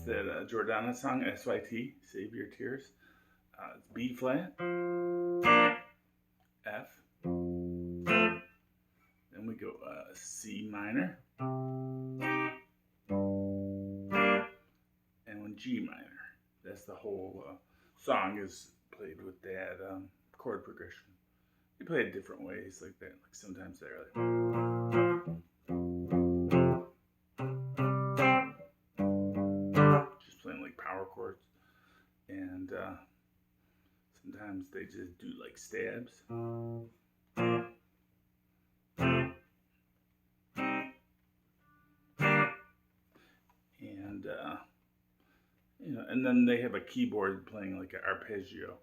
It's that Jordana song, SYT, Save Your Tears. It's B flat, F, then we go C minor, and one G minor. That's the whole song is played with that chord progression. You play it different ways like that. Like sometimes they're like just playing like power chords, and sometimes they just do like stabs. And and then they have a keyboard playing like an arpeggio.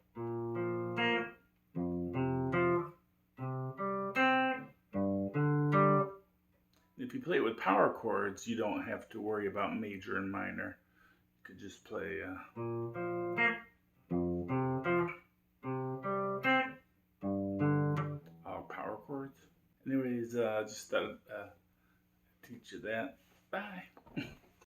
If you play it with power chords, you don't have to worry about major and minor. You could just play all power chords. Anyways, just thought I'd teach you that. Bye.